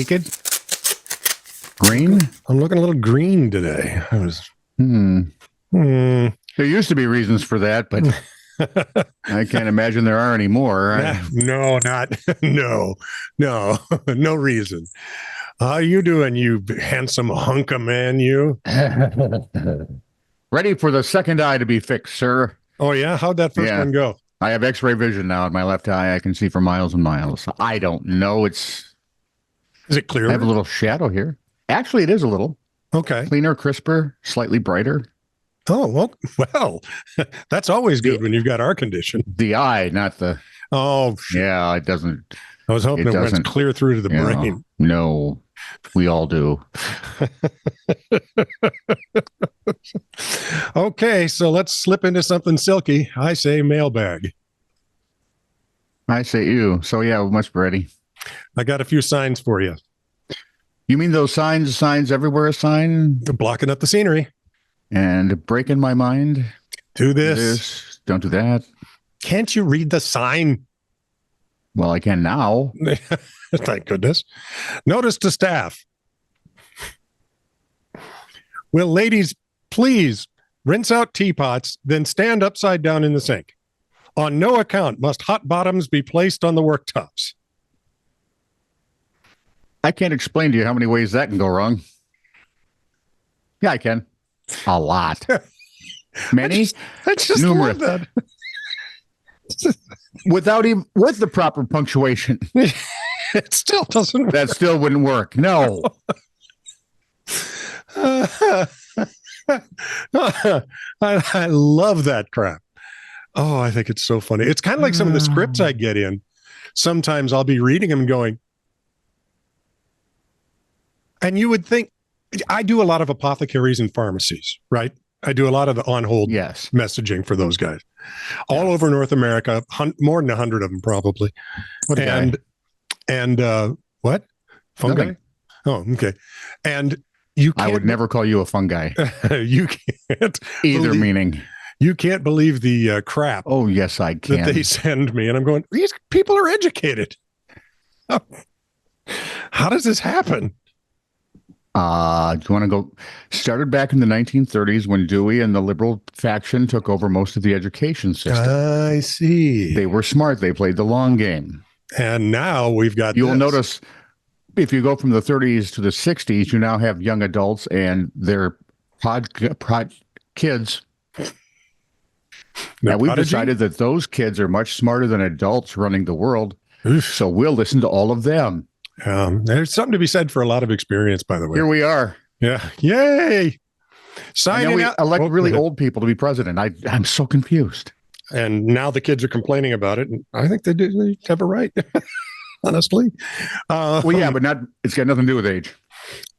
Peaked? Green? I'm looking a little green today. I was. There used to be reasons for that, but I can't imagine there are anymore. No reason. How you doing, you handsome hunk of man, you? Ready for the second eye to be fixed, sir. Oh, yeah? How'd that first one go? I have x-ray vision now in my left eye. I can see for miles and miles. I don't know. Is it clear? I have a little shadow here. Actually, it is a little. Okay. Cleaner, crisper, slightly brighter. Oh, well, that's always good when you've got our condition. The eye, not the... Oh, yeah, it doesn't... I was hoping it went clear through to the brain. No, we all do. Okay, so let's slip into something silky. I say mailbag. I say you. So, yeah, we must be ready. I got a few signs for you. You mean those signs everywhere sign? They're blocking up the scenery. And breaking my mind. Do this. Don't do that. Can't you read the sign? Well, I can now. Thank goodness. Notice to staff. Will ladies please rinse out teapots, then stand upside down in the sink? On no account must hot bottoms be placed on the worktops. I can't explain to you how many ways that can go wrong. Yeah, I can. A lot. Many? I just numerous. love that. With the proper punctuation. It still doesn't work. That still wouldn't work. No. I love that crap. Oh, I think it's so funny. It's kind of like some of the scripts I get in. Sometimes I'll be reading them and going, and you would think, I do a lot of apothecaries and pharmacies, right? I do a lot of the on-hold messaging for those guys. All over North America, more than 100 of them probably. What what? Fungi? Nothing. Oh, okay. And you can't... I would never call you a fungi. You can't... Either meaning. You can't believe the crap. Oh, yes, I can. That they send me. And I'm going, these people are educated. How does this happen? Do you want to go? Started back in the 1930s when Dewey and the liberal faction took over most of the education system. I see. They were smart. They played the long game. And now we've got You'll notice if you go from the 30s to the 60s, you now have young adults and their kids. Now we've decided that those kids are much smarter than adults running the world. Oof. So we'll listen to all of them. There's something to be said for a lot of experience, by the way. Here we are. Yeah. Yay. We elect really old people to be president. I'm so confused. And now the kids are complaining about it. And I think they have a right, honestly. Well, yeah, but it's got nothing to do with age.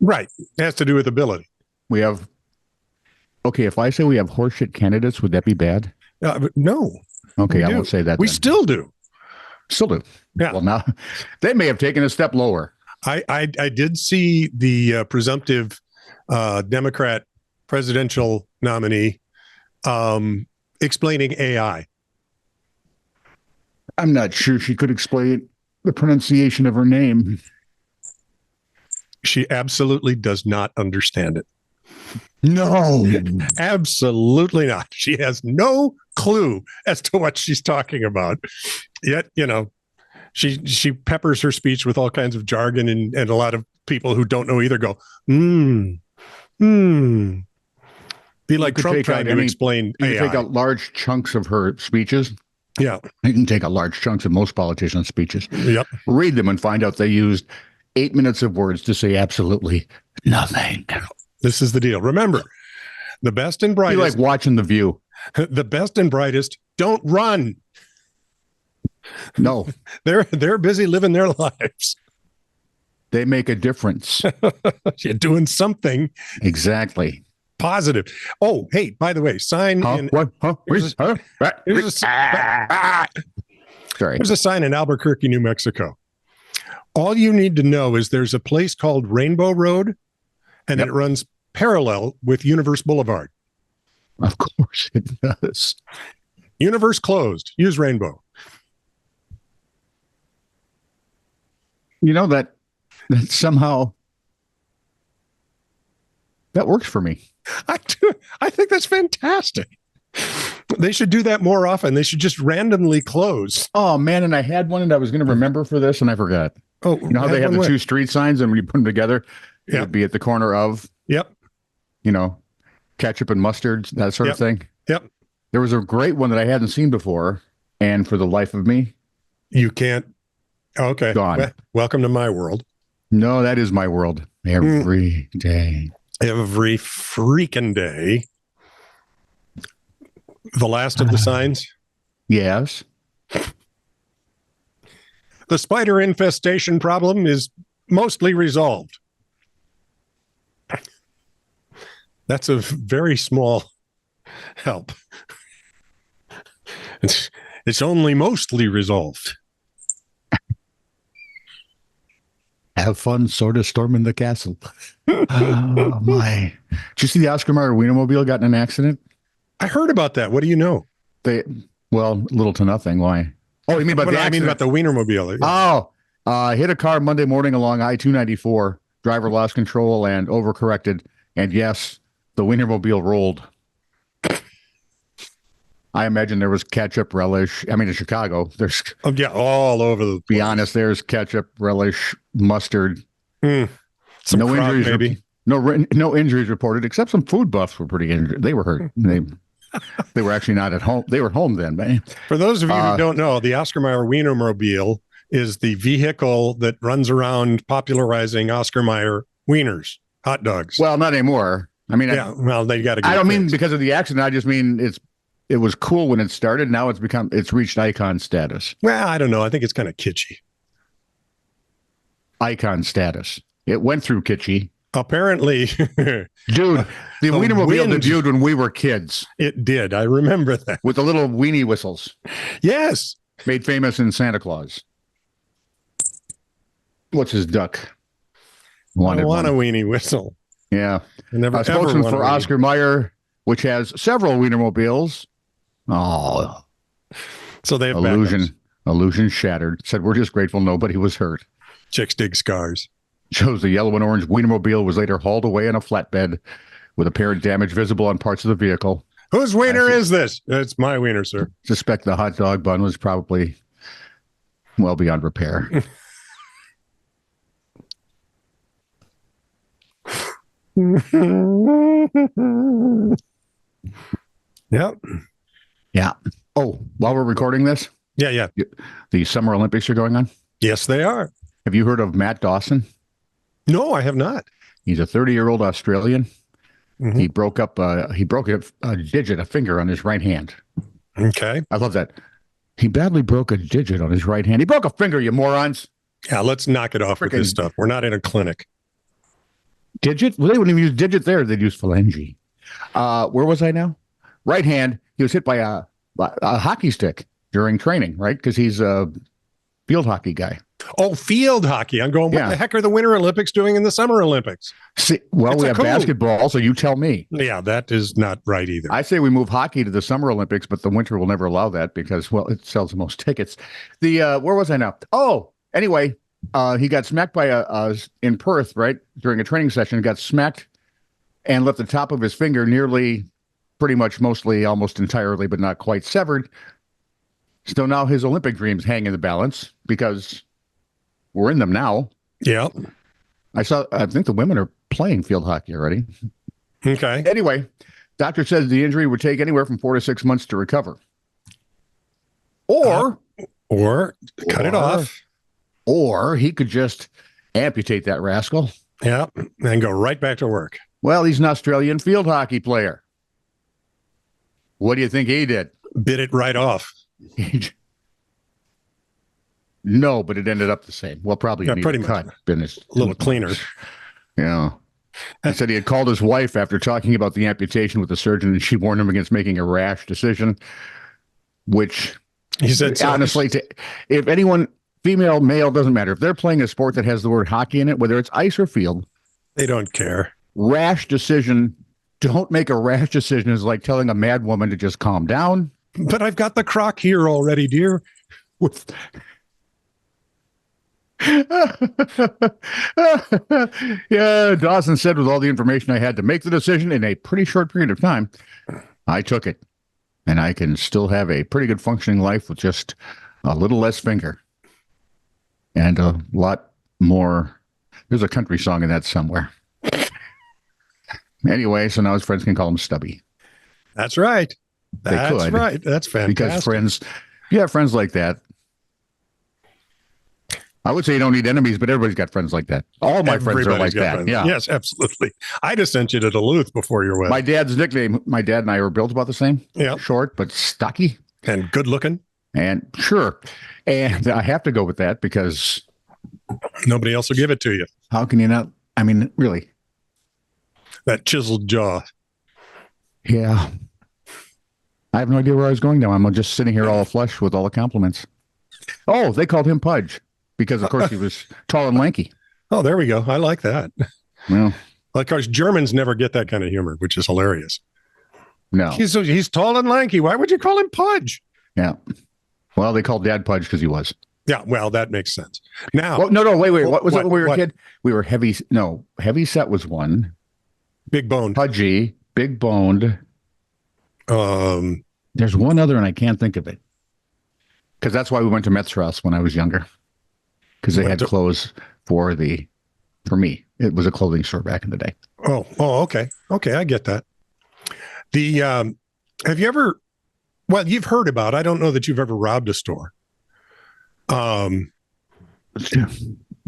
Right. It has to do with ability. We have, if I say we have horseshit candidates, would that be bad? No. Okay, I won't say that. We still do. Still do. Yeah. Well, now they may have taken a step lower. I did see the presumptive Democrat presidential nominee explaining AI. I'm not sure she could explain the pronunciation of her name. She absolutely does not understand it. No, absolutely not. She has no clue as to what she's talking about. Yet, she peppers her speech with all kinds of jargon, and a lot of people who don't know either go, Be like Trump trying to explain AI. You take out large chunks of her speeches. Yeah. You can take out large chunks of most politicians' speeches. Yep. Read them and find out they used 8 minutes of words to say absolutely nothing. This is the deal. Remember, the best and brightest. Be like watching The View. The best and brightest don't run. No. They're busy living their lives. They make a difference. You're doing something. Exactly. Positive. Oh, hey, by the way, sign in. What? Sorry. There's a sign in Albuquerque, New Mexico. All you need to know is there's a place called Rainbow Road, and it runs parallel with Universe Boulevard. Of course it does. Universe closed. Use Rainbow. You know that that somehow that works for me. I do. I think that's fantastic. They should do that more often. They should just randomly close. Oh man, and I had one that I was going to remember for this, and I forgot. Oh, you know how they have the two street signs, and when you put them together, it would be at the corner of, yep, you know, ketchup and mustard, that sort of thing. Yep. There was a great one that I hadn't seen before, and for the life of me, you can't. Okay, gone. Welcome to my world. No, that is my world every day. Every freaking day. The last of the signs? Yes. The spider infestation problem is mostly resolved. That's a very small help. It's only mostly resolved. Have fun sort of storming the castle. Oh, my. Did you see the Oscar Mayer Wienermobile got in an accident? I heard about that. What do you know? Well, little to nothing. Why? Oh, you mean about the accident? I mean about the Wienermobile. Oh, hit a car Monday morning along I-294. Driver lost control and overcorrected. And yes, the Wienermobile rolled. I imagine there was ketchup relish. I mean, in Chicago, there's all over the place. Be honest, there's ketchup relish, mustard. Some no injuries, maybe. No injuries reported, except some food buffs were pretty injured. They were hurt. They were actually not at home. They were home then, man. For those of you who don't know, the Oscar Mayer Wienermobile is the vehicle that runs around popularizing Oscar Mayer wieners, hot dogs. Well, not anymore. I mean, they got to. I don't mean because of the accident. I just mean it was cool when it started. Now it's reached icon status. Well, I don't know. I think it's kind of kitschy. Icon status. It went through kitschy. Apparently, dude, the Wienermobile debuted when we were kids. It did. I remember that. With the little weenie whistles. Yes. Made famous in Santa Claus. What's his duck? I want a weenie whistle. Yeah. A spokesman for Oscar Mayer, which has several Wienermobiles. Oh. So they have illusion shattered. Said, we're just grateful nobody was hurt. Chicks dig scars. Shows the yellow and orange Wienermobile was later hauled away in a flatbed with apparent damage visible on parts of the vehicle. Whose wiener is this? It's my wiener, sir. Suspect the hot dog bun was probably well beyond repair. Yep. Yeah. Oh, while we're recording this? Yeah. The Summer Olympics are going on? Yes, they are. Have you heard of Matt Dawson? No, I have not. He's a 30-year-old Australian. Mm-hmm. He broke a finger on his right hand. Okay. I love that. He badly broke a digit on his right hand. He broke a finger, you morons. Yeah, let's knock it off with this stuff. We're not in a clinic. Digit? Well, they wouldn't even use digit there. They'd use phalange. Where was I now? Right hand. He was hit by a hockey stick during training, right? Because he's a field hockey guy. Oh, field hockey. I'm going, what the heck are the Winter Olympics doing in the Summer Olympics? See, well, we have basketball, so you tell me. Yeah, that is not right either. I say we move hockey to the Summer Olympics, but the winter will never allow that because, well, it sells the most tickets. Where was I now? Oh, anyway, he got smacked by in Perth, right? During a training session, got smacked and left the top of his finger nearly, pretty much, mostly, almost entirely, but not quite severed. So now his Olympic dreams hang in the balance because we're in them now. Yeah. I think the women are playing field hockey already. Okay. Anyway, doctor says the injury would take anywhere from 4 to 6 months to recover. Or cut it off. Or he could just amputate that rascal. Yeah. And go right back to work. Well, he's an Australian field hockey player. What do you think he did? Bit it right off. No, but it ended up the same. Well, probably pretty cut. A little cleaner. Yeah. He said he had called his wife after talking about the amputation with the surgeon, and she warned him against making a rash decision, which he said, honestly, if anyone, female, male, doesn't matter. If they're playing a sport that has the word hockey in it, whether it's ice or field, they don't care. Rash decision. Don't make a rash decision is like telling a mad woman to just calm down. But I've got the crock here already, dear. Yeah, Dawson said with all the information I had to make the decision in a pretty short period of time, I took it. And I can still have a pretty good functioning life with just a little less finger and a lot more. There's a country song in that somewhere. Anyway, so now his friends can call him Stubby. That's right. That's could, right. That's fantastic. Because friends, you have friends like that. I would say you don't need enemies, but everybody's got friends like that. All my friends are like that. Friends. Yeah. Yes, absolutely. I just sent you to Duluth before your wedding. My dad's nickname, my dad and I were built about the same. Yeah. Short, but stocky. And good looking. And sure. And I have to go with that because nobody else will give it to you. How can you not? I mean, really. That chiseled jaw. Yeah. I have no idea where I was going now. I'm just sitting here all flush with all the compliments. Oh, they called him Pudge because, of course, he was tall and lanky. Oh, there we go. I like that. Well, of course, Germans never get that kind of humor, which is hilarious. No. He's tall and lanky. Why would you call him Pudge? Yeah. Well, they called Dad Pudge because he was. Yeah, well, that makes sense. Now, well, no, wait. What was it when we were a kid? We were heavy. No, heavy set was one. Big boned. Pudgy, big boned. There's one other, and I can't think of it. Because that's why we went to Metzros when I was younger. Because they had clothes for me. It was a clothing store back in the day. Oh, okay. Okay, I get that. Have you ever, well, you've heard about, I don't know that you've ever robbed a store. But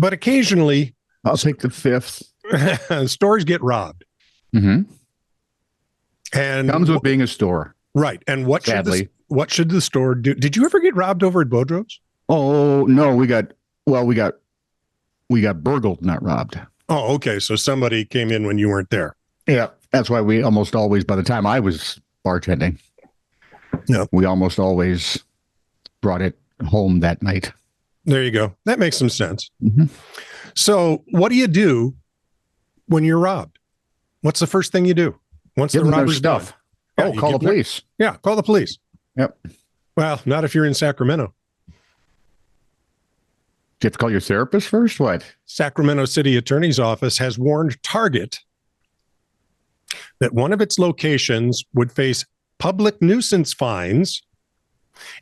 occasionally. I'll take the fifth. Stores get robbed. Mm-hmm. And comes with being a store. Right. And what should the store do? Did you ever get robbed over at Boudreaux's? Oh, no, we got burgled, not robbed. Oh, okay. So somebody came in when you weren't there. Yeah. That's why we almost always, by the time I was bartending, we almost always brought it home that night. There you go. That makes some sense. Mm-hmm. So what do you do when you're robbed? What's the first thing you do? Once the robber's stuff. Oh, call the police. Yeah, call the police. Yep. Well, not if you're in Sacramento. Do you have to call your therapist first? What? Sacramento City Attorney's Office has warned Target that one of its locations would face public nuisance fines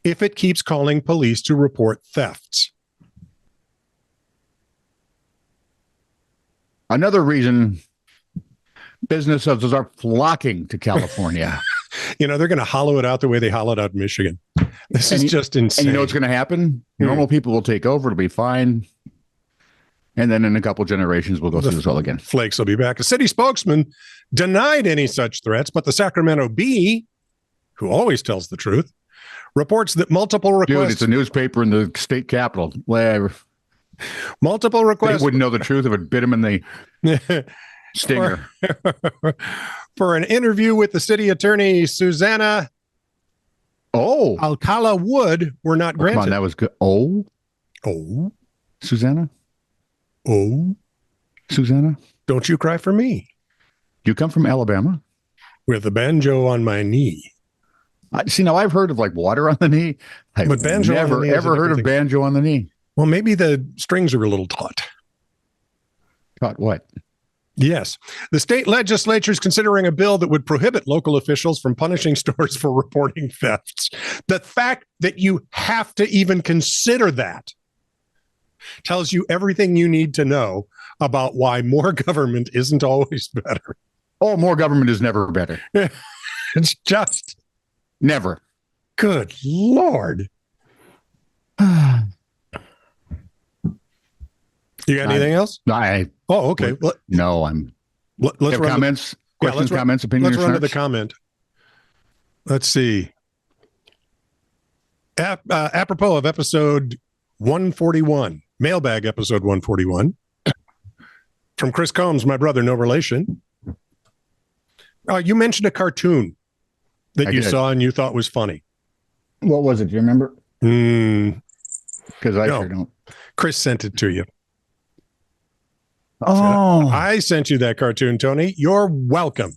if it keeps calling police to report thefts. Another reason businesses are flocking to California. They're going to hollow it out the way they hollowed out Michigan. This is just insane. And you know what's going to happen? Normal people will take over. It'll be fine. And then in a couple generations, we'll go through this all again. Flakes will be back. A city spokesman denied any such threats, but the Sacramento Bee, who always tells the truth, reports that multiple requests... Dude, it's a newspaper in the state capital. Multiple requests... They wouldn't know the truth if it bit him in the stinger. For an interview with the city attorney, Susanna Alcala Wood, were not granted. Come on, that was good. Susanna? Susanna? Don't you cry for me. You come from Alabama? With a banjo on my knee. See, now I've heard of like water on the knee. I've never, ever heard of banjo on the knee. Well, maybe the strings are a little taut. Taut what? Yes. The state legislature is considering a bill that would prohibit local officials from punishing stores for reporting thefts. The fact that you have to even consider that tells you everything you need to know about why more government isn't always better. Oh, more government is never better. It's just never. Good Lord. You got anything else? Oh, okay. No, let's run comments, questions, comments, opinions. Let's run to the comment. Let's see. Apropos of episode 141, Mailbag episode 141, from Chris Combs, my brother, no relation. You mentioned a cartoon that you saw and you thought was funny. What was it? Do you remember? Because I sure don't. Chris sent it to you. Oh, I sent you that cartoon, Tony. You're welcome.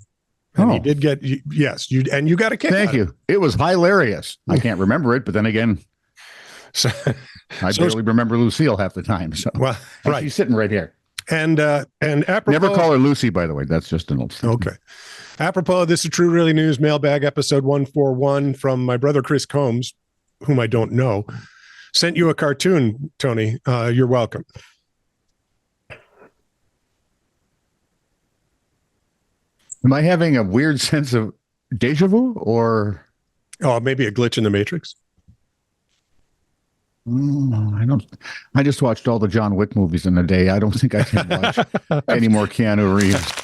And he did get, yes, you got a kick. Thank you. It was hilarious. I can't remember it, but then again, So, I barely remember Lucille half the time. So, well, right. She's sitting right here. And apropos, never call her Lucy, by the way. That's just an old thing. Okay. Apropos, this is True Really News Mailbag episode 141 from my brother Chris Combs, whom I don't know. Sent you a cartoon, Tony. You're welcome. Am I having a weird sense of deja vu, or maybe a glitch in the Matrix? I don't. I just watched all the John Wick movies in a day. I don't think I can watch any more Keanu Reeves.